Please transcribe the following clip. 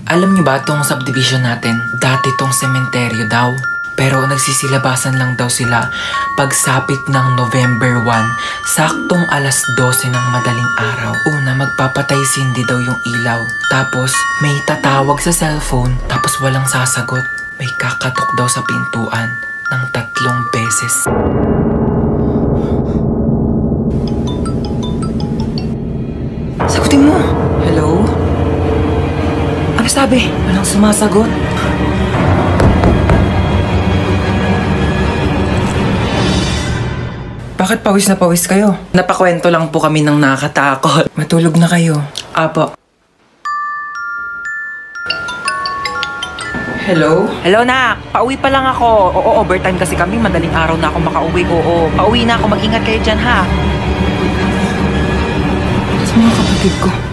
Alam niyo ba tong subdivision natin? Dati tong sementeryo daw. Pero nagsisilabasan lang daw sila pagsapit ng November 1, saktong alas 12 ng madaling araw. Una, magpapatay sindi daw yung ilaw. Tapos, may tatawag sa cellphone, tapos walang sasagot. May kakatok daw sa pintuan ng 3 beses. Sagutin mo! Hello? Ano sabi? Walang sumasagot. Bakit pawis na pawis kayo? Napakwento lang po kami ng nakakatakot. Matulog na kayo. Apo. Hello? Hello, nak. Pauwi pa lang ako. Oo, overtime kasi kami. Madaling araw na ako makauwi. Oo, pauwi na ako. Mag-ingat kayo dyan, ha? Sa mga kapatid ko.